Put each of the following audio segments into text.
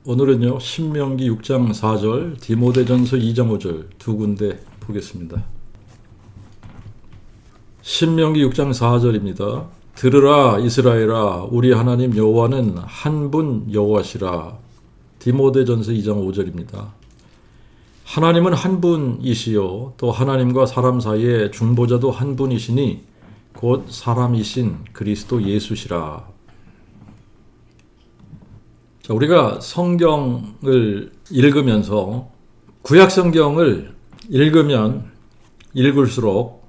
오늘은요, 신명기 6장 4절, 디모데전서 2장 5절 두 군데 보겠습니다. 신명기 6장 4절입니다. 들으라 이스라엘아, 우리 하나님 여호와는 한 분 여호와시라. 디모데전서 2장 5절입니다. 하나님은 한 분이시요 또 하나님과 사람 사이에 중보자도 한 분이시니 곧 사람이신 그리스도 예수시라. 자, 우리가 성경을 읽으면서 구약 성경을 읽으면 읽을수록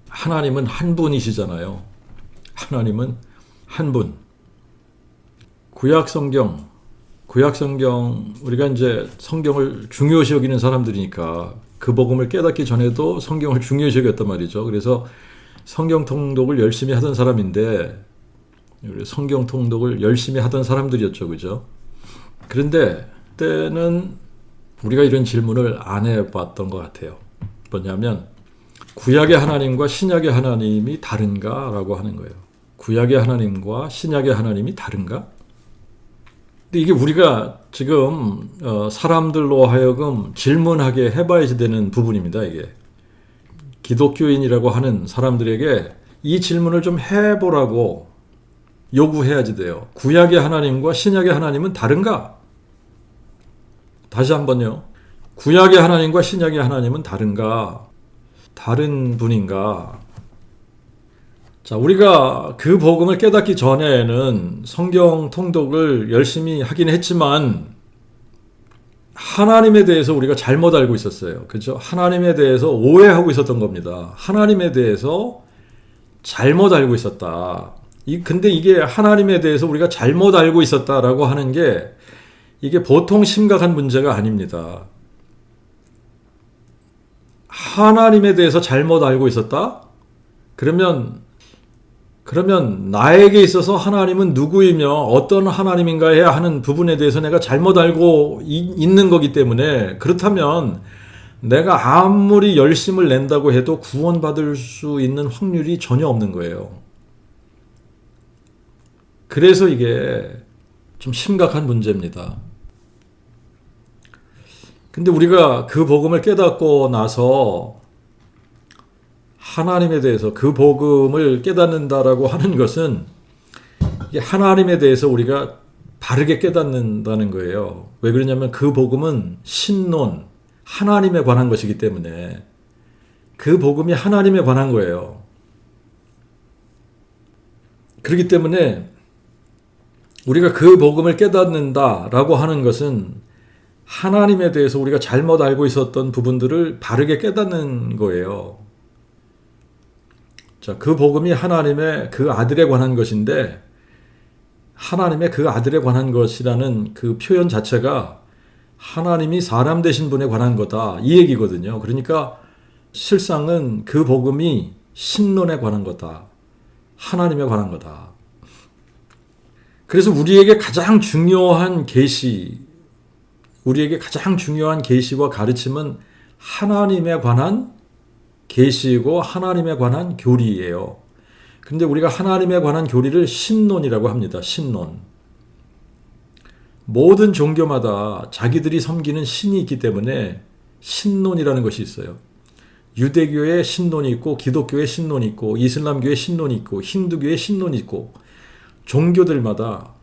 하나님은 한 분이시잖아요. 하나님은 한 분. 구약 성경 우리가 이제 성경을 중요시 여기는 사람들이니까 그 복음을 깨닫기 전에도 성경을 중요시 여겼단 말이죠. 그래서 성경 통독을 열심히 하던 사람인데 성경 통독을 열심히 하던 사람들이었죠. 그죠? 그런데 그때는 우리가 이런 질문을 안 해봤던 것 같아요. 뭐냐면 구약의 하나님과 신약의 하나님이 다른가? 라고 하는 거예요. 구약의 하나님과 신약의 하나님이 다른가? 근데 이게 우리가 지금 사람들로 하여금 질문하게 해봐야지 되는 부분입니다. 이게 기독교인이라고 하는 사람들에게 이 질문을 좀 해보라고 요구해야지 돼요. 구약의 하나님과 신약의 하나님은 다른가? 다시 한번요. 구약의 하나님과 신약의 하나님은 다른가? 다른 분인가? 자, 우리가 그 복음을 깨닫기 전에는 성경 통독을 열심히 하긴 했지만 하나님에 대해서 우리가 잘못 알고 있었어요. 그죠? 하나님에 대해서 오해하고 있었던 겁니다. 하나님에 대해서 잘못 알고 있었다. 근데 이게 하나님에 대해서 우리가 잘못 알고 있었다라고 하는 게 이게 보통 심각한 문제가 아닙니다. 하나님에 대해서 잘못 알고 있었다? 그러면 나에게 있어서 하나님은 누구이며 어떤 하나님인가에 하는 부분에 대해서 내가 잘못 알고 있는 거기 때문에 그렇다면 내가 아무리 열심을 낸다고 해도 구원받을 수 있는 확률이 전혀 없는 거예요. 그래서 이게 좀 심각한 문제입니다. 근데 우리가 그 복음을 깨닫고 나서 하나님에 대해서 그 복음을 깨닫는다라고 하는 것은 하나님에 대해서 우리가 바르게 깨닫는다는 거예요. 왜 그러냐면 그 복음은 신론, 하나님에 관한 것이기 때문에 그 복음이 하나님에 관한 거예요. 그렇기 때문에 우리가 그 복음을 깨닫는다라고 하는 것은 하나님에 대해서 우리가 잘못 알고 있었던 부분들을 바르게 깨닫는 거예요. 자, 그 복음이 하나님의 그 아들에 관한 것인데 하나님의 그 아들에 관한 것이라는 그 표현 자체가 하나님이 사람 되신 분에 관한 거다 이 얘기거든요. 그러니까 실상은 그 복음이 신론에 관한 거다. 하나님에 관한 거다. 그래서 우리에게 가장 중요한 계시와 가르침은 하나님에 관한 계시이고 하나님에 관한 교리예요. 그런데 우리가 하나님에 관한 교리를 신론이라고 합니다. 신론. 모든 종교마다 자기들이 섬기는 신이 있기 때문에 신론이라는 것이 있어요. 유대교의 신론이 있고 기독교의 신론이 있고 이슬람교의 신론이 있고 힌두교의 신론이 있고 종교들마다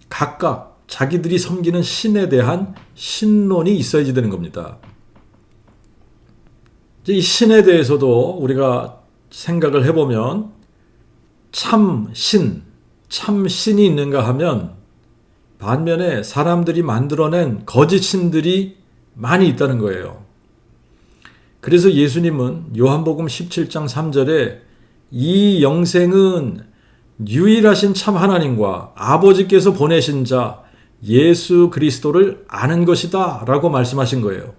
각각 자기들이 섬기는 신에 대한 신론이 있어야지 되는 겁니다. 이 신에 대해서도 우리가 생각을 해보면 참신이 있는가 하면 반면에 사람들이 만들어낸 거짓 신들이 많이 있다는 거예요. 그래서 예수님은 요한복음 17장 3절에 이 영생은 유일하신 참 하나님과 아버지께서 보내신 자 예수 그리스도를 아는 것이다 라고 말씀하신 거예요.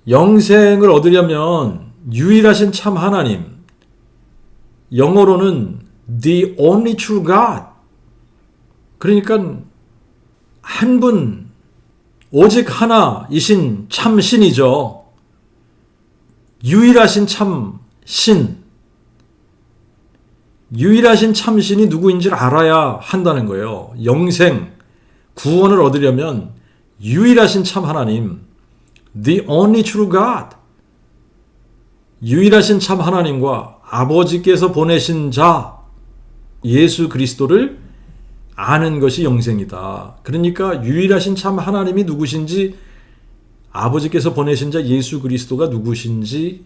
영생을 얻으려면 유일하신 참 하나님, 영어로는 the only true God, 그러니까 한 분, 오직 하나이신 참 신이죠. 유일하신 참 신, 유일하신 참신이 누구인지를 알아야 한다는 거예요. 영생, 구원을 얻으려면 유일하신 참 하나님, the only true God, 유일하신 참 하나님과 아버지께서 보내신 자 예수 그리스도를 아는 것이 영생이다. 그러니까 유일하신 참 하나님이 누구신지, 아버지께서 보내신 자 예수 그리스도가 누구신지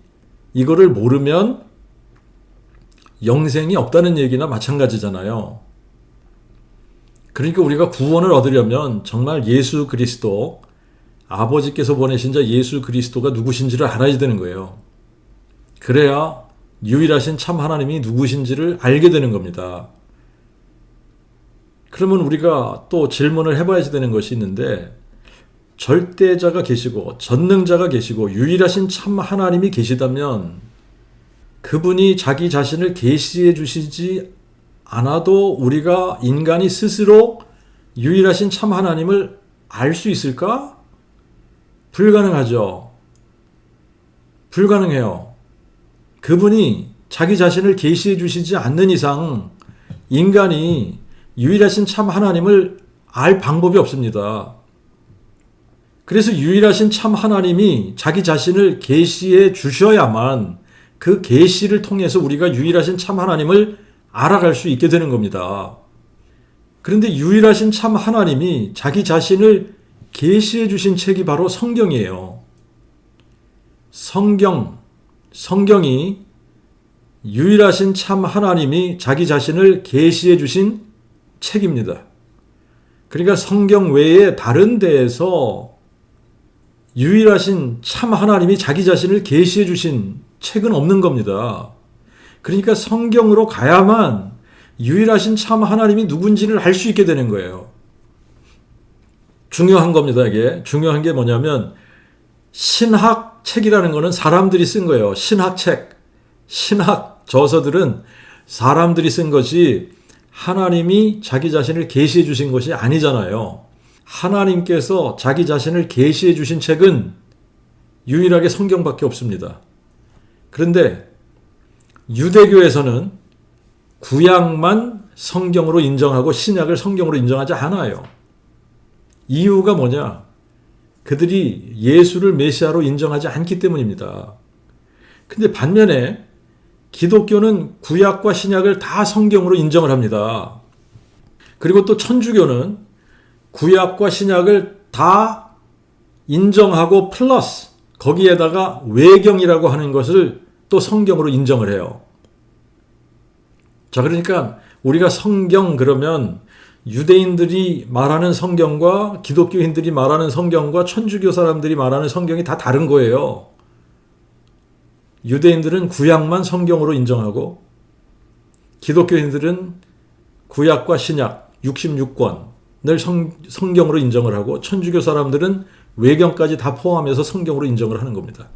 이거를 모르면 영생이 없다는 얘기나 마찬가지잖아요. 그러니까 우리가 구원을 얻으려면 정말 예수 그리스도, 아버지께서 보내신 자 예수 그리스도가 누구신지를 알아야 되는 거예요. 그래야 유일하신 참 하나님이 누구신지를 알게 되는 겁니다. 그러면 우리가 또 질문을 해봐야 되는 것이 있는데, 절대자가 계시고 전능자가 계시고 유일하신 참 하나님이 계시다면 그분이 자기 자신을 계시해 주시지 않아도 우리가 인간이 스스로 유일하신 참 하나님을 알 수 있을까? 불가능하죠. 불가능해요. 그분이 자기 자신을 계시해 주시지 않는 이상 인간이 유일하신 참 하나님을 알 방법이 없습니다. 그래서 유일하신 참 하나님이 자기 자신을 계시해 주셔야만 그 계시를 통해서 우리가 유일하신 참 하나님을 알아갈 수 있게 되는 겁니다. 그런데 유일하신 참 하나님이 자기 자신을 계시해 주신 책이 바로 성경이에요. 성경이 유일하신 참 하나님이 자기 자신을 계시해 주신 책입니다. 그러니까 성경 외에 다른 데에서 유일하신 참 하나님이 자기 자신을 계시해 주신 책은 없는 겁니다. 그러니까 성경으로 가야만 유일하신 참 하나님이 누군지를 알 수 있게 되는 거예요. 중요한 겁니다. 이게 중요한 게 뭐냐면, 신학 책이라는 거는 사람들이 쓴 거예요. 신학책, 신학 저서들은 사람들이 쓴 것이 하나님이 자기 자신을 계시해 주신 것이 아니잖아요. 하나님께서 자기 자신을 계시해 주신 책은 유일하게 성경밖에 없습니다. 그런데 유대교에서는 구약만 성경으로 인정하고 신약을 성경으로 인정하지 않아요. 이유가 뭐냐? 그들이 예수를 메시아로 인정하지 않기 때문입니다. 근데 반면에 기독교는 구약과 신약을 다 성경으로 인정을 합니다. 그리고 또 천주교는 구약과 신약을 다 인정하고 플러스 거기에다가 외경이라고 하는 것을 또 성경으로 인정을 해요. 자, 그러니까 우리가 성경 그러면 유대인들이 말하는 성경과 기독교인들이 말하는 성경과 천주교 사람들이 말하는 성경이 다 다른 거예요. 유대인들은 구약만 성경으로 인정하고 기독교인들은 구약과 신약 66권을 성경으로 인정을 하고 천주교 사람들은 외경까지 다 포함해서 성경으로 인정을 하는 겁니다.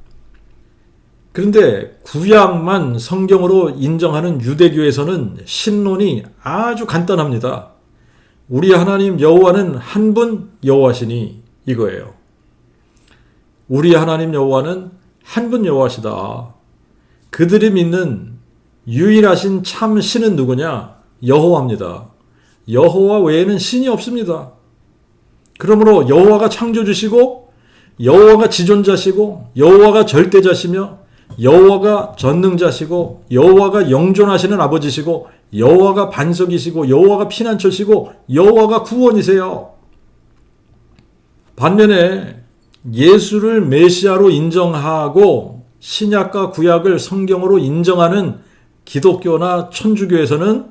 그런데 구약만 성경으로 인정하는 유대교에서는 신론이 아주 간단합니다. 우리 하나님 여호와는 한 분 여호와시니 이거예요. 우리 하나님 여호와는 한 분 여호와시다. 그들이 믿는 유일하신 참 신은 누구냐? 여호와입니다. 여호와 외에는 신이 없습니다. 그러므로 여호와가 창조주시고 여호와가 지존자시고 여호와가 절대자시며 여호와가 전능자시고 여호와가 영존하시는 아버지시고 여호와가 반석이시고 여호와가 피난처시고 여호와가 구원이세요. 반면에 예수를 메시아로 인정하고 신약과 구약을 성경으로 인정하는 기독교나 천주교에서는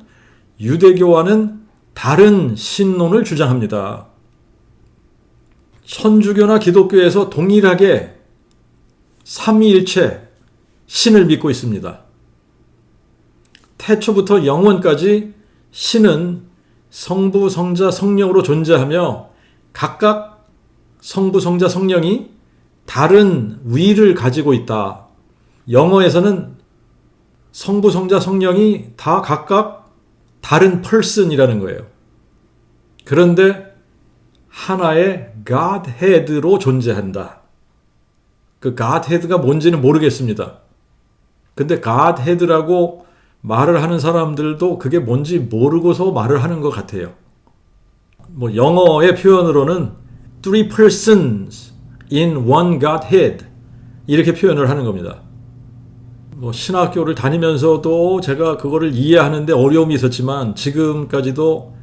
유대교와는 다른 신론을 주장합니다. 천주교나 기독교에서 동일하게 삼위일체 신을 믿고 있습니다. 태초부터 영원까지 신은 성부, 성자, 성령으로 존재하며 각각 성부, 성자, 성령이 다른 위를 가지고 있다. 영어에서는 성부, 성자, 성령이 다 각각 다른 person이라는 거예요. 그런데 하나의 Godhead로 존재한다. 그 Godhead가 뭔지는 모르겠습니다. 근데 Godhead라고 말을 하는 사람들도 그게 뭔지 모르고서 말을 하는 것 같아요. 뭐 영어의 표현으로는 three persons in one Godhead 이렇게 표현을 하는 겁니다. 뭐 신학교를 다니면서도 제가 그거를 이해하는데 어려움이 있었지만 지금까지도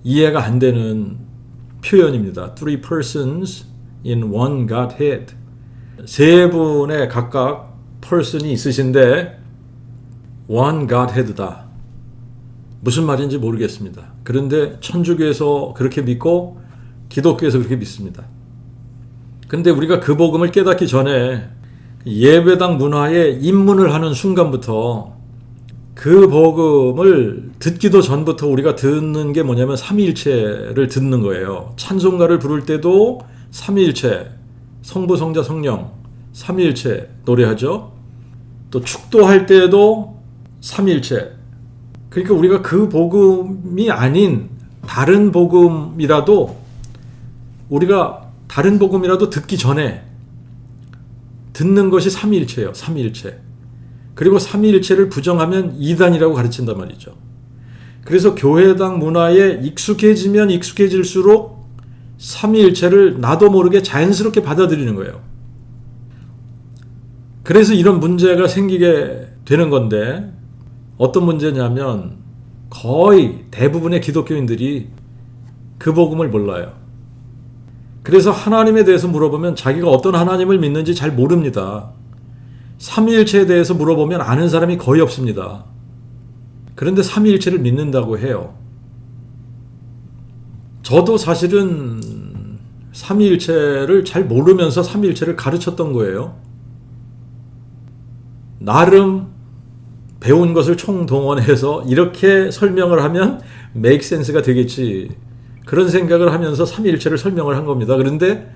이해가 안 되는 표현입니다. Three persons in one Godhead. 세 분의 각각 person이 있으신데 one Godhead다. 무슨 말인지 모르겠습니다. 그런데 천주교에서 그렇게 믿고 기독교에서 그렇게 믿습니다. 근데 우리가 그 복음을 깨닫기 전에 예배당 문화에 입문을 하는 순간부터 그 복음을 듣기도 전부터 우리가 듣는 게 뭐냐면 삼위일체를 듣는 거예요. 찬송가를 부를 때도 삼위일체, 성부, 성자, 성령, 삼위일체 노래하죠. 또 축도할 때도 삼위일체. 그러니까 우리가 그 복음이 아닌 다른 복음이라도 우리가 다른 복음이라도 듣기 전에 듣는 것이 삼위일체예요. 삼위일체. 그리고 삼위일체를 부정하면 이단이라고 가르친단 말이죠. 그래서 교회당 문화에 익숙해지면 익숙해질수록 삼위일체를 나도 모르게 자연스럽게 받아들이는 거예요. 그래서 이런 문제가 생기게 되는 건데 어떤 문제냐면 거의 대부분의 기독교인들이 그 복음을 몰라요. 그래서 하나님에 대해서 물어보면 자기가 어떤 하나님을 믿는지 잘 모릅니다. 삼위일체에 대해서 물어보면 아는 사람이 거의 없습니다. 그런데 삼위일체를 믿는다고 해요. 저도 사실은 삼위일체를 잘 모르면서 삼위일체를 가르쳤던 거예요. 나름 배운 것을 총동원해서 이렇게 설명을 하면 make sense가 되겠지. 그런 생각을 하면서 삼위일체를 설명을 한 겁니다. 그런데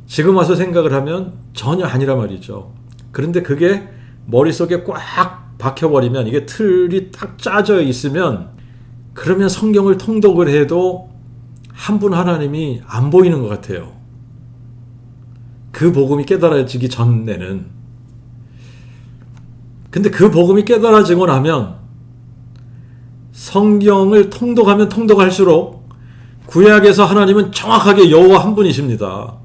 지금 와서 생각을 하면 전혀 아니라 말이죠. 그런데 그게 머릿속에 꽉 박혀버리면 이게 틀이 딱 짜져 있으면 그러면 성경을 통독을 해도 한 분 하나님이 안 보이는 것 같아요. 그 복음이 깨달아지기 전에는. 근데 그 복음이 깨달아지고 나면 성경을 통독하면 통독할수록 구약에서 하나님은 정확하게 여호와 한 분이십니다.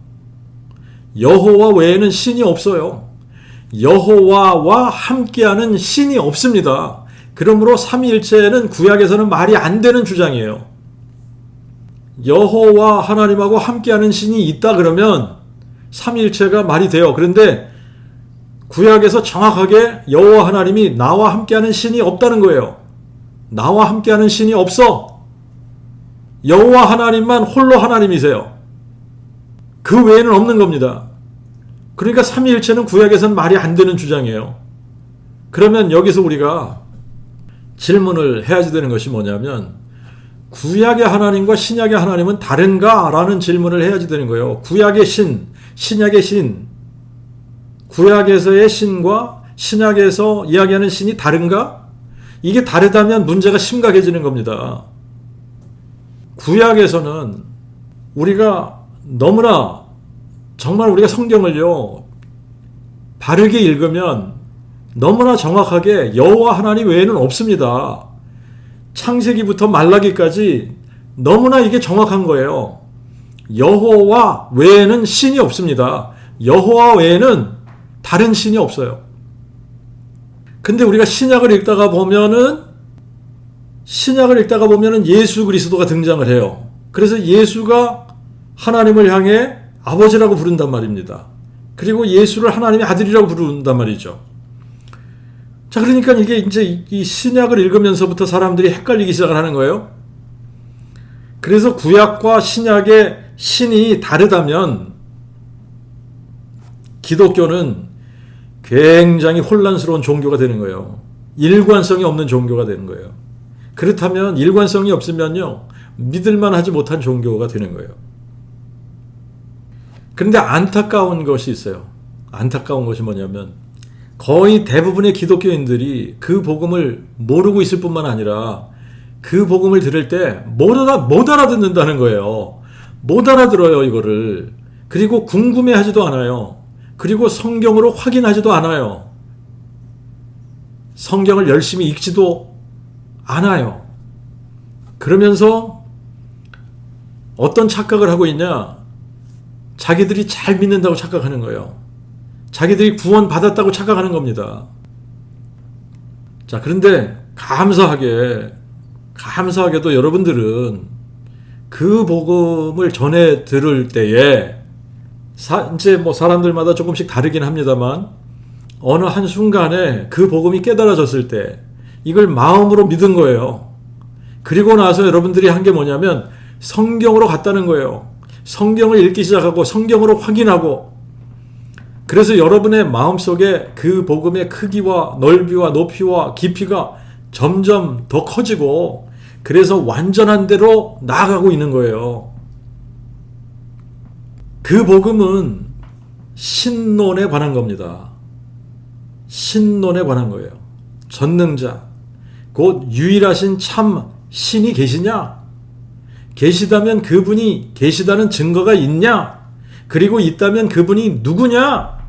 여호와 외에는 신이 없어요. 여호와와 함께하는 신이 없습니다. 그러므로 삼위일체는 구약에서는 말이 안 되는 주장이에요. 여호와 하나님하고 함께하는 신이 있다 그러면 삼위일체가 말이 돼요. 그런데 구약에서 정확하게 여호와 하나님이 나와 함께하는 신이 없다는 거예요. 나와 함께하는 신이 없어. 여호와 하나님만 홀로 하나님이세요. 그 외에는 없는 겁니다. 그러니까 삼위일체는 구약에서는 말이 안 되는 주장이에요. 그러면 여기서 우리가 질문을 해야지 되는 것이 뭐냐면 구약의 하나님과 신약의 하나님은 다른가? 라는 질문을 해야지 되는 거예요. 구약의 신, 신약의 신, 구약에서의 신과 신약에서 이야기하는 신이 다른가? 이게 다르다면 문제가 심각해지는 겁니다. 구약에서는 우리가 너무나 정말 우리가 성경을요 바르게 읽으면 너무나 정확하게 여호와 하나님 외에는 없습니다. 창세기부터 말라기까지 너무나 이게 정확한 거예요. 여호와 외에는 신이 없습니다. 여호와 외에는 다른 신이 없어요. 근데 우리가 신약을 읽다가 보면은 예수 그리스도가 등장을 해요. 그래서 예수가 하나님을 향해 아버지라고 부른단 말입니다. 그리고 예수를 하나님의 아들이라고 부른단 말이죠. 자, 그러니까 이게 이제 이 신약을 읽으면서부터 사람들이 헷갈리기 시작을 하는 거예요. 그래서 구약과 신약의 신이 다르다면 기독교는 굉장히 혼란스러운 종교가 되는 거예요. 일관성이 없는 종교가 되는 거예요. 그렇다면 일관성이 없으면요 믿을만 하지 못한 종교가 되는 거예요. 그런데 안타까운 것이 있어요. 안타까운 것이 뭐냐면 거의 대부분의 기독교인들이 그 복음을 모르고 있을 뿐만 아니라 그 복음을 들을 때 못 알아듣는다는 거예요. 못 알아들어요, 이거를. 그리고 궁금해하지도 않아요. 그리고 성경으로 확인하지도 않아요. 성경을 열심히 읽지도 않아요. 그러면서 어떤 착각을 하고 있냐? 자기들이 잘 믿는다고 착각하는 거예요. 자기들이 구원 받았다고 착각하는 겁니다. 자, 그런데 감사하게도 여러분들은 그 복음을 전해 들을 때에 이제 뭐 사람들마다 조금씩 다르긴 합니다만 어느 한순간에 그 복음이 깨달아졌을 때 이걸 마음으로 믿은 거예요. 그리고 나서 여러분들이 한 게 뭐냐면 성경으로 갔다는 거예요. 성경을 읽기 시작하고 성경으로 확인하고, 그래서 여러분의 마음속에 그 복음의 크기와 넓이와 높이와 깊이가 점점 더 커지고, 그래서 완전한 대로 나아가고 있는 거예요. 그 복음은 신론에 관한 겁니다. 신론에 관한 거예요. 전능자, 곧 유일하신 참 신이 계시냐? 계시다면 그분이 계시다는 증거가 있냐? 그리고 있다면 그분이 누구냐?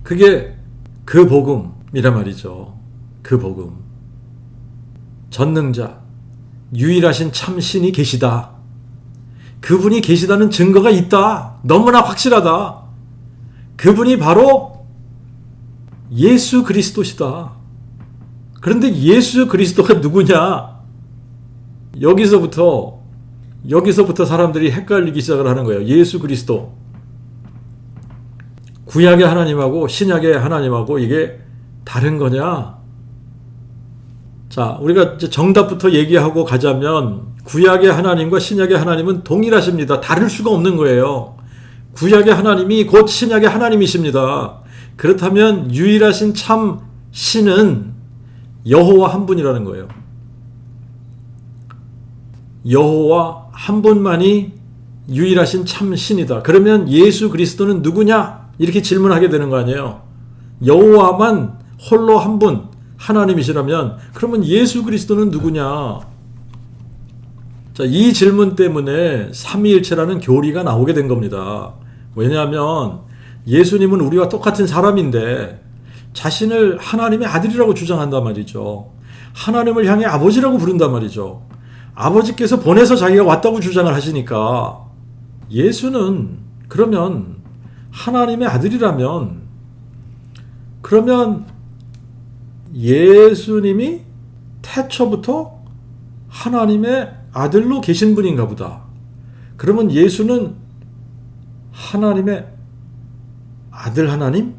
그게 그 복음이란 말이죠. 그 복음. 전능자, 유일하신 참 신이 계시다. 그분이 계시다는 증거가 있다. 너무나 확실하다. 그분이 바로 예수 그리스도시다. 그런데 예수 그리스도가 누구냐? 여기서부터 사람들이 헷갈리기 시작을 하는 거예요. 예수 그리스도. 구약의 하나님하고 신약의 하나님하고 이게 다른 거냐? 자, 우리가 이제 정답부터 얘기하고 가자면 구약의 하나님과 신약의 하나님은 동일하십니다. 다를 수가 없는 거예요. 구약의 하나님이 곧 신약의 하나님이십니다. 그렇다면 유일하신 참 신은 여호와 한 분이라는 거예요. 여호와 한 분만이 유일하신 참 신이다. 그러면 예수 그리스도는 누구냐? 이렇게 질문하게 되는 거 아니에요. 여호와만 홀로 한 분 하나님이시라면 그러면 예수 그리스도는 누구냐? 자, 이 질문 때문에 삼위일체라는 교리가 나오게 된 겁니다. 왜냐하면 예수님은 우리와 똑같은 사람인데 자신을 하나님의 아들이라고 주장한단 말이죠. 하나님을 향해 아버지라고 부른단 말이죠. 아버지께서 보내서 자기가 왔다고 주장을 하시니까 예수는 그러면 하나님의 아들이라면 그러면 예수님이 태초부터 하나님의 아들로 계신 분인가 보다. 그러면 예수는 하나님의 아들 하나님?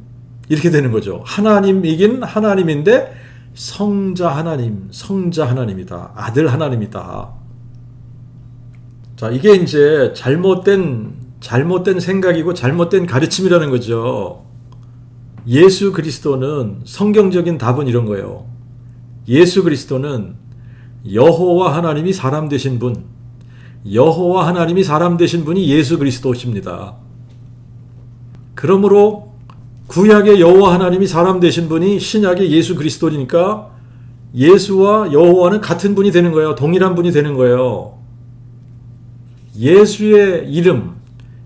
이렇게 되는 거죠. 하나님이긴 하나님인데 성자 하나님이다. 아들 하나님이다. 자, 이게 이제 잘못된 생각이고 잘못된 가르침이라는 거죠. 예수 그리스도는 성경적인 답은 이런 거예요. 예수 그리스도는 여호와 하나님이 사람 되신 분, 여호와 하나님이 사람 되신 분이 예수 그리스도십니다. 그러므로 구약의 여호와 하나님이 사람 되신 분이 신약의 예수 그리스도니까 예수와 여호와는 같은 분이 되는 거예요. 동일한 분이 되는 거예요. 예수의 이름,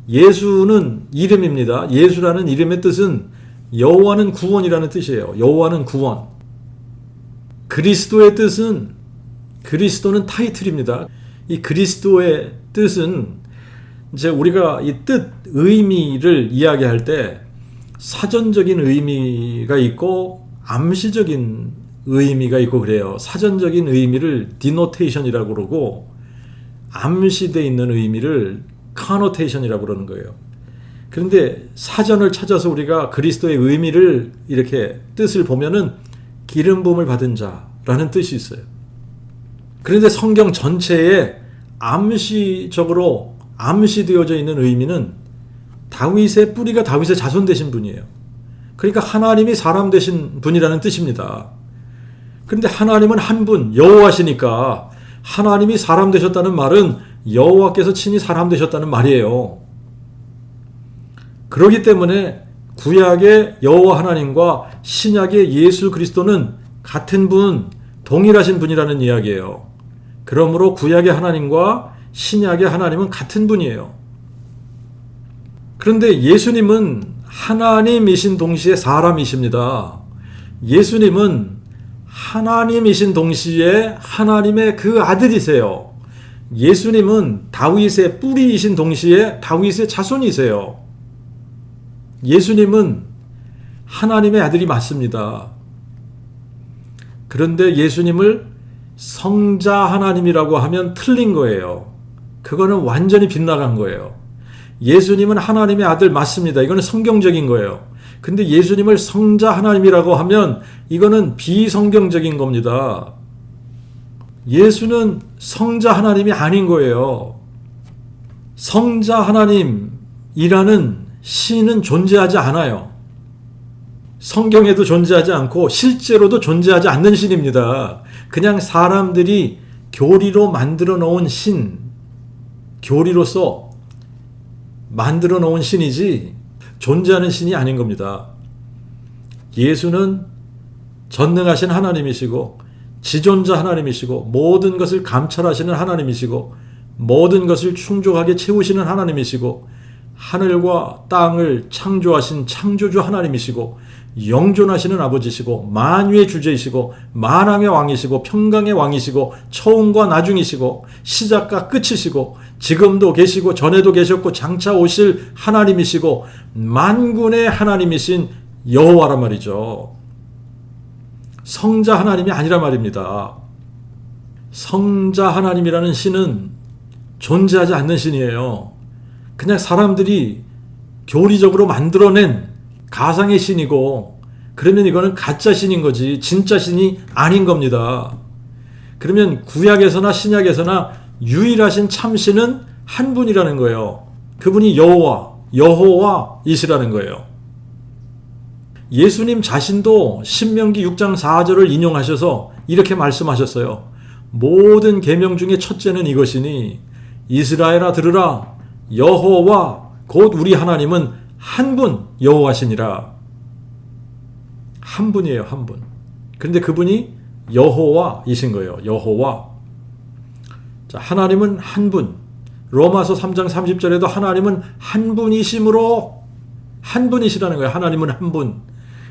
예수는 이름입니다. 예수라는 이름의 뜻은 여호와는 구원이라는 뜻이에요. 여호와는 구원. 그리스도의 뜻은 그리스도는 타이틀입니다. 이 그리스도의 뜻은 이제 우리가 이 뜻, 의미를 이야기할 때 사전적인 의미가 있고 암시적인 의미가 있고 그래요. 사전적인 의미를 디노테이션이라고 그러고 암시되어 있는 의미를 카노테이션이라고 그러는 거예요. 그런데 사전을 찾아서 우리가 그리스도의 의미를 이렇게 뜻을 보면은 기름 부음을 받은 자라는 뜻이 있어요. 그런데 성경 전체에 암시적으로 암시되어져 있는 의미는 다윗의 뿌리가 다윗의 자손 되신 분이에요. 그러니까 하나님이 사람 되신 분이라는 뜻입니다. 그런데 하나님은 한 분, 여호와시니까 하나님이 사람 되셨다는 말은 여호와께서 친히 사람 되셨다는 말이에요. 그렇기 때문에 구약의 여호와 하나님과 신약의 예수 그리스도는 같은 분, 동일하신 분이라는 이야기예요. 그러므로 구약의 하나님과 신약의 하나님은 같은 분이에요. 그런데 예수님은 하나님이신 동시에 사람이십니다. 예수님은 하나님이신 동시에 하나님의 그 아들이세요. 예수님은 다윗의 뿌리이신 동시에 다윗의 자손이세요. 예수님은 하나님의 아들이 맞습니다. 그런데 예수님을 성자 하나님이라고 하면 틀린 거예요. 그거는 완전히 빗나간 거예요. 예수님은 하나님의 아들 맞습니다. 이거는 성경적인 거예요. 근데 예수님을 성자 하나님이라고 하면 이거는 비성경적인 겁니다. 예수는 성자 하나님이 아닌 거예요. 성자 하나님이라는 신은 존재하지 않아요. 성경에도 존재하지 않고 실제로도 존재하지 않는 신입니다. 그냥 사람들이 교리로 만들어 놓은 신, 교리로서 만들어 놓은 신이지 존재하는 신이 아닌 겁니다. 예수는 전능하신 하나님이시고 지존자 하나님이시고 모든 것을 감찰하시는 하나님이시고 모든 것을 충족하게 채우시는 하나님이시고 하늘과 땅을 창조하신 창조주 하나님이시고 영존하시는 아버지시고 만유의 주제이시고 만왕의 왕이시고 평강의 왕이시고 처음과 나중이시고 시작과 끝이시고 지금도 계시고 전에도 계셨고 장차 오실 하나님이시고 만군의 하나님이신 여호와란 말이죠. 성자 하나님이 아니란 말입니다. 성자 하나님이라는 신은 존재하지 않는 신이에요. 그냥 사람들이 교리적으로 만들어낸 가상의 신이고, 그러면 이거는 가짜 신인 거지 진짜 신이 아닌 겁니다. 그러면 구약에서나 신약에서나 유일하신 참신은 한 분이라는 거예요. 그분이 여호와이시라는 거예요. 예수님 자신도 신명기 6장 4절을 인용하셔서 이렇게 말씀하셨어요. 모든 계명 중에 첫째는 이것이니 이스라엘아 들으라, 여호와 곧 우리 하나님은 한 분 여호와시니라. 한 분이에요, 한 분. 그런데 그분이 여호와이신 거예요. 여호와. 자, 하나님은 한 분. 로마서 3장 30절에도 하나님은 한 분이심으로 한 분이시라는 거예요. 하나님은 한 분.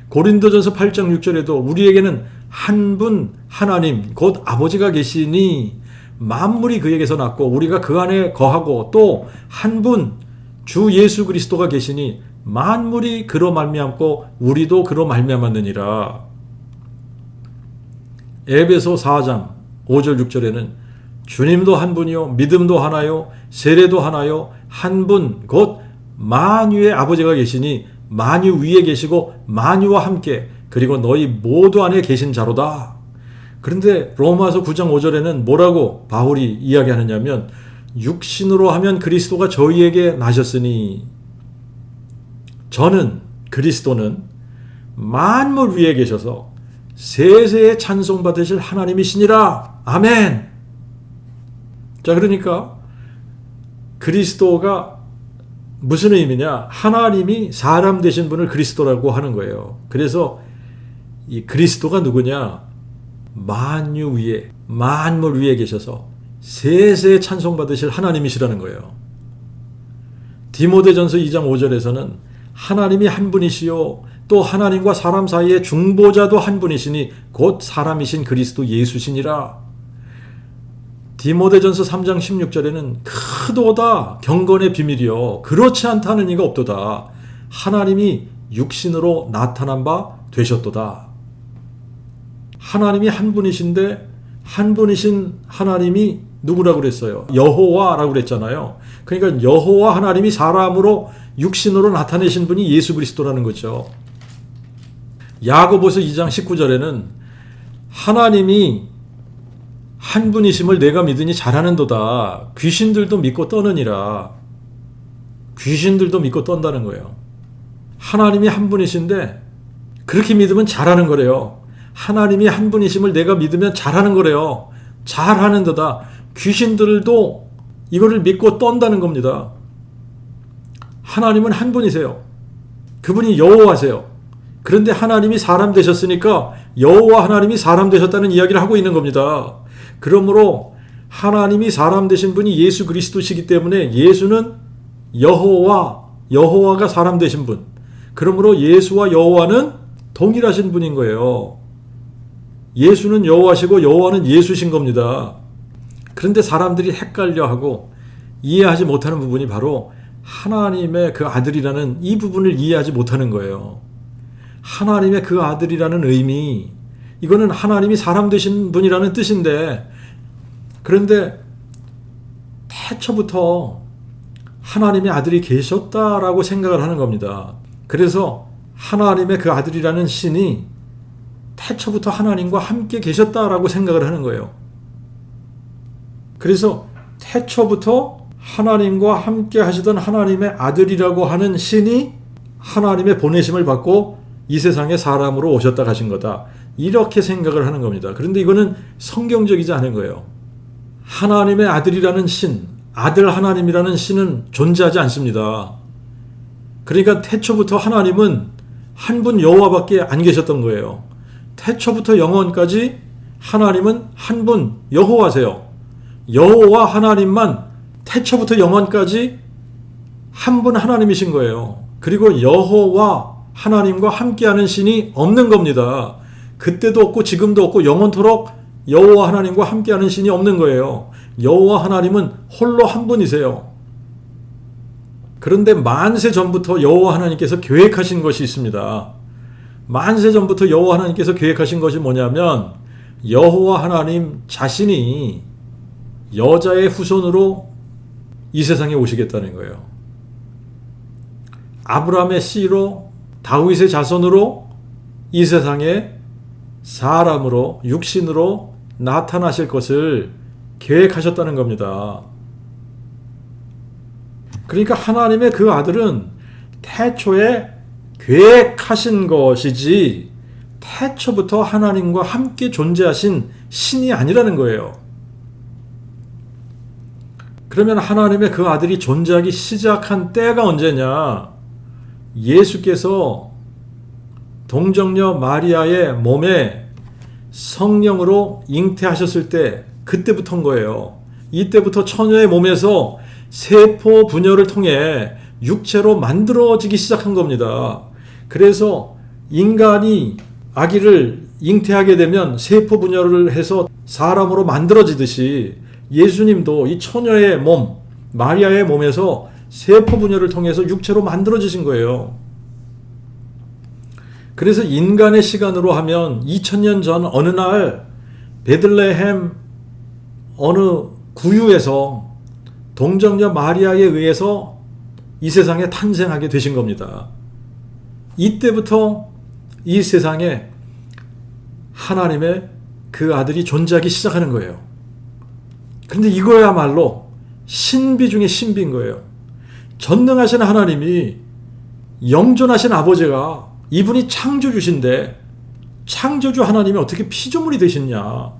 고린도전서 8장 6절에도 우리에게는 한 분 하나님 곧 아버지가 계시니 만물이 그에게서 났고 우리가 그 안에 거하고 또 한 분 주 예수 그리스도가 계시니 만물이 그로 말미암고 우리도 그로 말미암았느니라. 에베소 4장 5절 6절에는 주님도 한 분이요 믿음도 하나요 세례도 하나요 한 분 곧 만유의 아버지가 계시니 만유 위에 계시고 만유와 함께 그리고 너희 모두 안에 계신 자로다. 그런데 로마서 9장 5절에는 뭐라고 바울이 이야기하느냐면 육신으로 하면 그리스도가 저희에게 나셨으니 저는 그리스도는 만물 위에 계셔서 세세에 찬송받으실 하나님이시니라. 아멘. 자, 그러니까 그리스도가 무슨 의미냐? 하나님이 사람 되신 분을 그리스도라고 하는 거예요. 그래서 이 그리스도가 누구냐? 만유 위에, 만물 위에 계셔서 세세에 찬송받으실 하나님이시라는 거예요. 디모데전서 2장 5절에서는 하나님이 한 분이시요 또 하나님과 사람 사이의 중보자도 한 분이시니 곧 사람이신 그리스도 예수시니라. 디모데전서 3장 16절에는 크도다 경건의 비밀이요 그렇지 않다는 이가 없도다. 하나님이 육신으로 나타난 바 되셨도다. 하나님이 한 분이신데 한 분이신 하나님이 누구라고 그랬어요? 여호와라고 그랬잖아요. 그러니까 여호와 하나님이 사람으로 육신으로 나타내신 분이 예수 그리스도라는 거죠. 야고보서 2장 19절에는 하나님이 한 분이심을 내가 믿으니 잘하는도다. 귀신들도 믿고 떠느니라. 귀신들도 믿고 떤다는 거예요. 하나님이 한 분이신데 그렇게 믿으면 잘하는 거래요. 하나님이 한 분이심을 내가 믿으면 잘하는 거래요. 잘하는도다. 귀신들도 이거를 믿고 떤다는 겁니다. 하나님은 한 분이세요. 그분이 여호와세요. 그런데 하나님이 사람 되셨으니까 여호와 하나님이 사람 되셨다는 이야기를 하고 있는 겁니다. 그러므로 하나님이 사람 되신 분이 예수 그리스도시기 때문에 예수는 여호와가 사람 되신 분. 그러므로 예수와 여호와는 동일하신 분인 거예요. 예수는 여호와시고 여호와는 예수신 겁니다. 그런데 사람들이 헷갈려하고 이해하지 못하는 부분이 바로 하나님의 그 아들이라는 이 부분을 이해하지 못하는 거예요. 하나님의 그 아들이라는 의미, 이거는 하나님이 사람 되신 분이라는 뜻인데, 그런데 태초부터 하나님의 아들이 계셨다라고 생각을 하는 겁니다. 그래서 하나님의 그 아들이라는 신이 태초부터 하나님과 함께 계셨다라고 생각을 하는 거예요. 그래서 태초부터 하나님과 함께 하시던 하나님의 아들이라고 하는 신이 하나님의 보내심을 받고 이 세상에 사람으로 오셨다 가신 거다. 이렇게 생각을 하는 겁니다. 그런데 이거는 성경적이지 않은 거예요. 하나님의 아들이라는 신, 아들 하나님이라는 신은 존재하지 않습니다. 그러니까 태초부터 하나님은 한 분 여호와밖에 안 계셨던 거예요. 태초부터 영원까지 하나님은 한 분 여호와세요. 여호와 하나님만 태초부터 영원까지 한 분 하나님이신 거예요. 그리고 여호와 하나님과 함께하는 신이 없는 겁니다. 그때도 없고 지금도 없고 영원토록 여호와 하나님과 함께하는 신이 없는 거예요. 여호와 하나님은 홀로 한 분이세요. 그런데 만세 전부터 여호와 하나님께서 계획하신 것이 있습니다. 만세 전부터 여호와 하나님께서 계획하신 것이 뭐냐면 여호와 하나님 자신이 여자의 후손으로 이 세상에 오시겠다는 거예요. 아브라함의 씨로 다윗의 자손으로 이 세상에 사람으로 육신으로 나타나실 것을 계획하셨다는 겁니다. 그러니까 하나님의 그 아들은 태초에 계획하신 것이지 태초부터 하나님과 함께 존재하신 신이 아니라는 거예요. 그러면 하나님의 그 아들이 존재하기 시작한 때가 언제냐? 예수께서 동정녀 마리아의 몸에 성령으로 잉태하셨을 때 그때부터인 거예요. 이때부터 처녀의 몸에서 세포 분열을 통해 육체로 만들어지기 시작한 겁니다. 그래서 인간이 아기를 잉태하게 되면 세포 분열을 해서 사람으로 만들어지듯이 예수님도 이 처녀의 몸, 마리아의 몸에서 세포 분열을 통해서 육체로 만들어지신 거예요. 그래서 인간의 시간으로 하면 2000년 전 어느 날 베들레헴 어느 구유에서 동정녀 마리아에 의해서 이 세상에 탄생하게 되신 겁니다. 이때부터 이 세상에 하나님의 그 아들이 존재하기 시작하는 거예요. 그런데 이거야말로 신비 중에 신비인 거예요. 전능하신 하나님이 영존하신 아버지가 이분이 창조주신데 창조주 하나님이 어떻게 피조물이 되셨냐?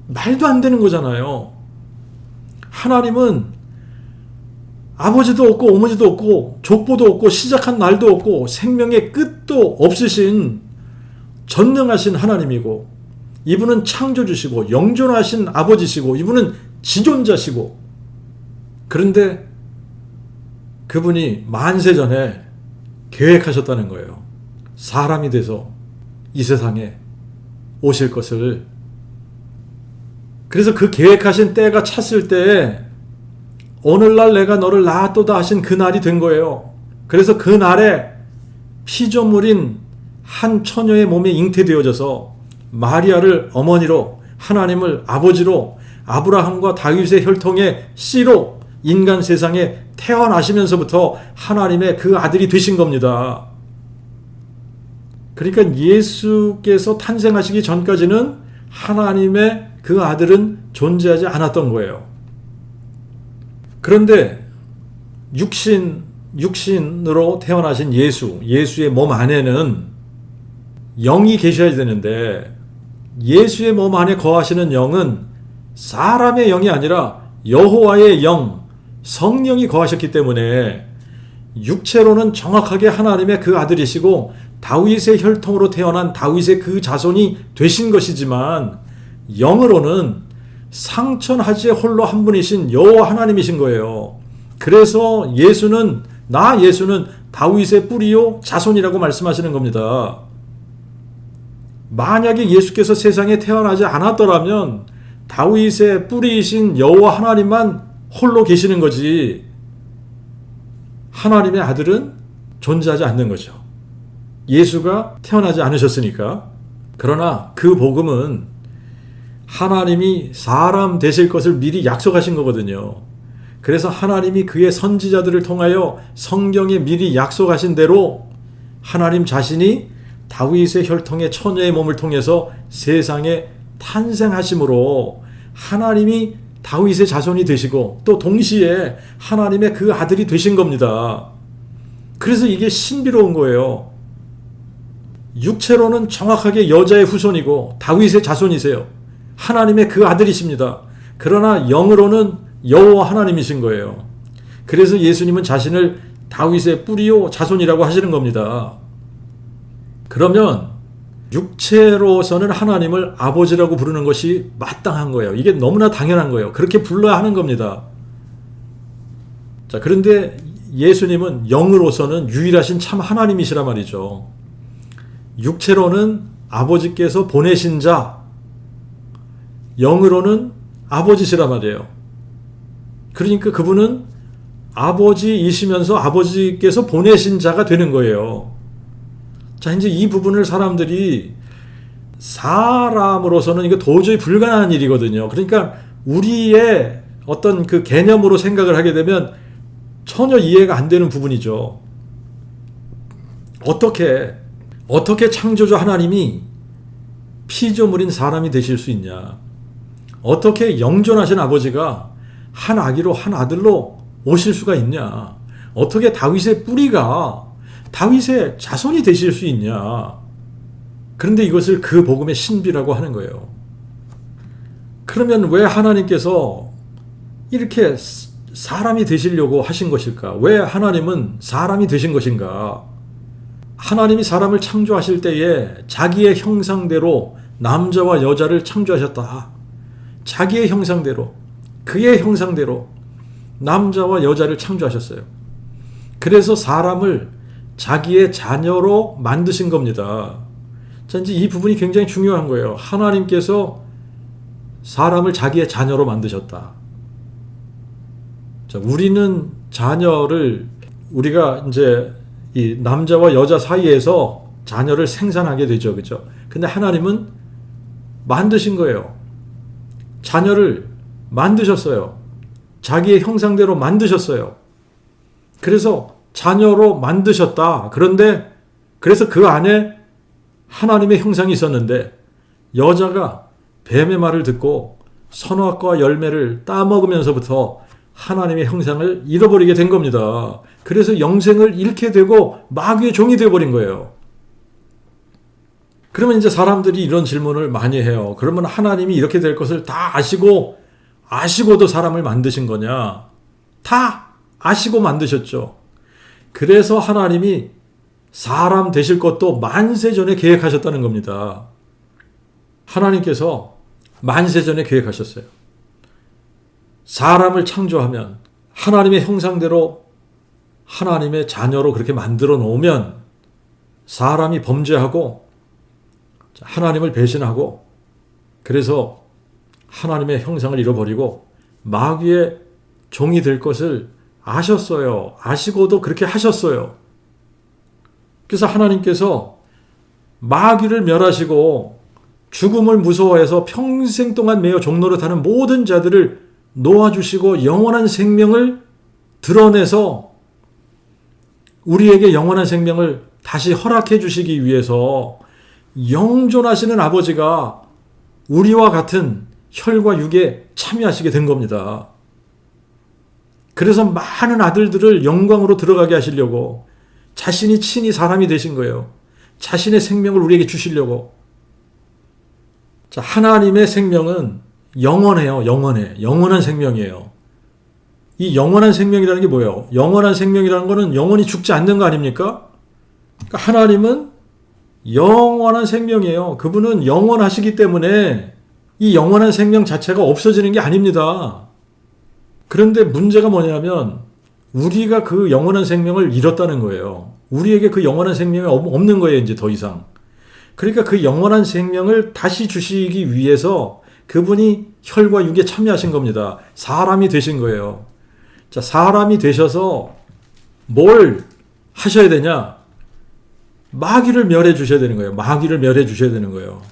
말도 안 되는 거잖아요. 하나님은 아버지도 없고 어머니도 없고 족보도 없고 시작한 날도 없고 생명의 끝도 없으신 전능하신 하나님이고 이분은 창조주시고 영존하신 아버지시고 이분은 지존자시고 그런데 그분이 만세 전에 계획하셨다는 거예요. 사람이 돼서 이 세상에 오실 것을. 그래서 그 계획하신 때가 찼을 때 오늘날 내가 너를 낳았도다 하신 그 날이 된 거예요. 그래서 그 날에 피조물인 한 처녀의 몸에 잉태되어져서 마리아를 어머니로 하나님을 아버지로 아브라함과 다윗의 혈통의 씨로 인간 세상에 태어나시면서부터 하나님의 그 아들이 되신 겁니다. 그러니까 예수께서 탄생하시기 전까지는 하나님의 그 아들은 존재하지 않았던 거예요. 그런데 육신으로 태어나신 예수의 몸 안에는 영이 계셔야 되는데 예수의 몸 안에 거하시는 영은 사람의 영이 아니라 여호와의 영, 성령이 거하셨기 때문에 육체로는 정확하게 하나님의 그 아들이시고 다윗의 혈통으로 태어난 다윗의 그 자손이 되신 것이지만 영으로는 상천하지의 홀로 한 분이신 여호와 하나님이신 거예요. 그래서 예수는 다윗의 뿌리요 자손이라고 말씀하시는 겁니다. 만약에 예수께서 세상에 태어나지 않았더라면 다윗의 뿌리이신 여호와 하나님만 홀로 계시는 거지 하나님의 아들은 존재하지 않는 거죠. 예수가 태어나지 않으셨으니까. 그러나 그 복음은 하나님이 사람 되실 것을 미리 약속하신 거거든요. 그래서 하나님이 그의 선지자들을 통하여 성경에 미리 약속하신 대로 하나님 자신이 다윗의 혈통의 처녀의 몸을 통해서 세상에 탄생하심으로 하나님이 다윗의 자손이 되시고 또 동시에 하나님의 그 아들이 되신 겁니다. 그래서 이게 신비로운 거예요. 육체로는 정확하게 여자의 후손이고 다윗의 자손이세요. 하나님의 그 아들이십니다. 그러나 영으로는 여호와 하나님이신 거예요. 그래서 예수님은 자신을 다윗의 뿌리요 자손이라고 하시는 겁니다. 그러면 육체로서는 하나님을 아버지라고 부르는 것이 마땅한 거예요. 이게 너무나 당연한 거예요. 그렇게 불러야 하는 겁니다. 자, 그런데 예수님은 영으로서는 유일하신 참 하나님이시란 말이죠. 육체로는 아버지께서 보내신 자, 영으로는 아버지시란 말이에요. 그러니까 그분은 아버지이시면서 아버지께서 보내신 자가 되는 거예요. 자, 이제 이 부분을 사람들이 사람으로서는 이거 도저히 불가능한 일이거든요. 그러니까 우리의 어떤 그 개념으로 생각을 하게 되면 전혀 이해가 안 되는 부분이죠. 어떻게 창조주 하나님이 피조물인 사람이 되실 수 있냐? 어떻게 영존하신 아버지가 한 아기로 한 아들로 오실 수가 있냐? 어떻게 다윗의 뿌리가 다윗의 자손이 되실 수 있냐? 그런데 이것을 그 복음의 신비라고 하는 거예요. 그러면 왜 하나님께서 이렇게 사람이 되시려고 하신 것일까? 왜 하나님은 사람이 되신 것인가? 하나님이 사람을 창조하실 때에 자기의 형상대로 남자와 여자를 창조하셨다. 자기의 형상대로, 그의 형상대로 남자와 여자를 창조하셨어요. 그래서 사람을 자기의 자녀로 만드신 겁니다. 자, 이제 이 부분이 굉장히 중요한 거예요. 하나님께서 사람을 자기의 자녀로 만드셨다. 자, 우리는 자녀를 우리가 이제 이 남자와 여자 사이에서 자녀를 생산하게 되죠. 그죠? 근데 하나님은 만드신 거예요. 자녀를 만드셨어요. 자기의 형상대로 만드셨어요. 그래서 자녀로 만드셨다. 그런데 그래서 그 안에 하나님의 형상이 있었는데 여자가 뱀의 말을 듣고 선악과 열매를 따먹으면서부터 하나님의 형상을 잃어버리게 된 겁니다. 그래서 영생을 잃게 되고 마귀의 종이 되어버린 거예요. 그러면 이제 사람들이 이런 질문을 많이 해요. 그러면 하나님이 이렇게 될 것을 다 아시고도 사람을 만드신 거냐? 다 아시고 만드셨죠. 그래서 하나님이 사람 되실 것도 만세 전에 계획하셨다는 겁니다. 하나님께서 만세 전에 계획하셨어요. 사람을 창조하면 하나님의 형상대로 하나님의 자녀로 그렇게 만들어 놓으면 사람이 범죄하고 하나님을 배신하고 그래서 하나님의 형상을 잃어버리고 마귀의 종이 될 것을 아셨어요. 아시고도 그렇게 하셨어요. 그래서 하나님께서 마귀를 멸하시고 죽음을 무서워해서 평생 동안 매여 종노릇하는 모든 자들을 놓아주시고 영원한 생명을 드러내서 우리에게 영원한 생명을 다시 허락해 주시기 위해서 영존하시는 아버지가 우리와 같은 혈과 육에 참여하시게 된 겁니다. 그래서 많은 아들들을 영광으로 들어가게 하시려고 자신이 친히 사람이 되신 거예요. 자신의 생명을 우리에게 주시려고. 자, 하나님의 생명은 영원해요. 영원한 생명이에요. 이 영원한 생명이라는 게 뭐예요? 영원한 생명이라는 거는 영원히 죽지 않는 거 아닙니까? 그러니까 하나님은 영원한 생명이에요. 그분은 영원하시기 때문에 이 영원한 생명 자체가 없어지는 게 아닙니다. 그런데 문제가 뭐냐면 우리가 그 영원한 생명을 잃었다는 거예요. 우리에게 그 영원한 생명이 없는 거예요. 이제 더 이상. 그러니까 그 영원한 생명을 다시 주시기 위해서 그분이 혈과 육에 참여하신 겁니다. 사람이 되신 거예요. 자, 사람이 되셔서 뭘 하셔야 되냐? 마귀를 멸해 주셔야 되는 거예요. 마귀를 멸해 주셔야 되는 거예요.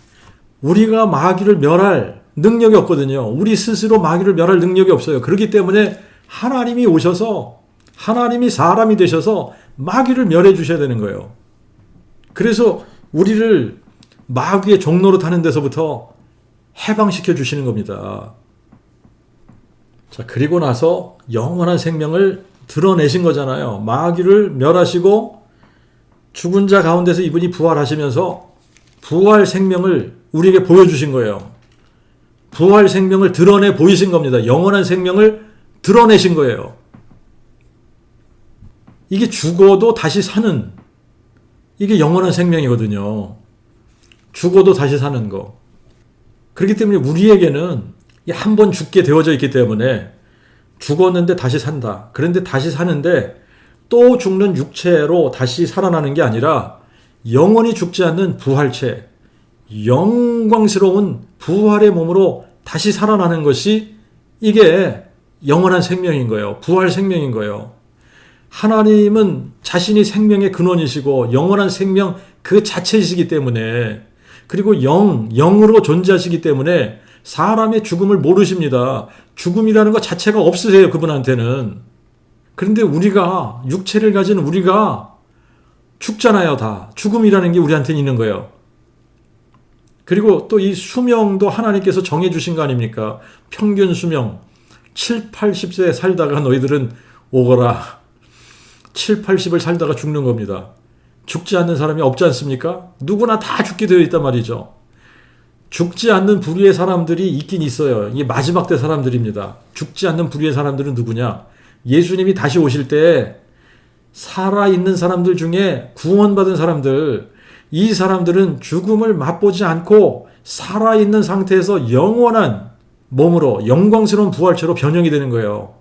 우리가 마귀를 멸할 능력이 없거든요. 우리 스스로 마귀를 멸할 능력이 없어요. 그렇기 때문에 하나님이 오셔서 하나님이 사람이 되셔서 마귀를 멸해 주셔야 되는 거예요. 그래서 우리를 마귀의 종로로 타는 데서부터 해방시켜 주시는 겁니다. 자, 그리고 나서 영원한 생명을 드러내신 거잖아요. 마귀를 멸하시고 죽은 자 가운데서 이분이 부활하시면서 부활 생명을 우리에게 보여주신 거예요. 부활 생명을 드러내 보이신 겁니다. 영원한 생명을 드러내신 거예요. 이게 죽어도 다시 사는, 이게 영원한 생명이거든요. 죽어도 다시 사는 거. 그렇기 때문에 우리에게는 한 번 죽게 되어져 있기 때문에 죽었는데 다시 산다. 그런데 다시 사는데 또 죽는 육체로 다시 살아나는 게 아니라 영원히 죽지 않는 부활체, 영광스러운 부활의 몸으로 다시 살아나는 것이 이게 영원한 생명인 거예요. 부활 생명인 거예요. 하나님은 자신이 생명의 근원이시고 영원한 생명 그 자체이시기 때문에, 그리고 영으로 존재하시기 때문에 사람의 죽음을 모르십니다. 죽음이라는 것 자체가 없으세요, 그분한테는. 그런데 우리가, 육체를 가진 우리가 죽잖아요, 다. 죽음이라는 게 우리한테는 있는 거예요. 그리고 또 이 수명도 하나님께서 정해주신 거 아닙니까? 평균 수명 7, 80세 살다가 너희들은 오거라. 7, 80을 살다가 죽는 겁니다. 죽지 않는 사람이 없지 않습니까? 누구나 다 죽게 되어 있단 말이죠. 죽지 않는 부류의 사람들이 있긴 있어요. 이게 마지막 때 사람들입니다. 죽지 않는 부류의 사람들은 누구냐? 예수님이 다시 오실 때 살아있는 사람들 중에 구원받은 사람들, 이 사람들은 죽음을 맛보지 않고 살아있는 상태에서 영원한 몸으로 영광스러운 부활체로 변형이 되는 거예요.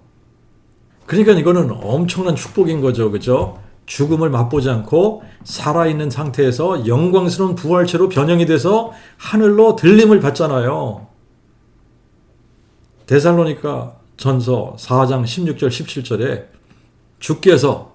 그러니까 이거는 엄청난 축복인 거죠. 그죠? 죽음을 맛보지 않고 살아있는 상태에서 영광스러운 부활체로 변형이 돼서 하늘로 들림을 받잖아요. 데살로니가 전서 4장 16절 17절에 주께서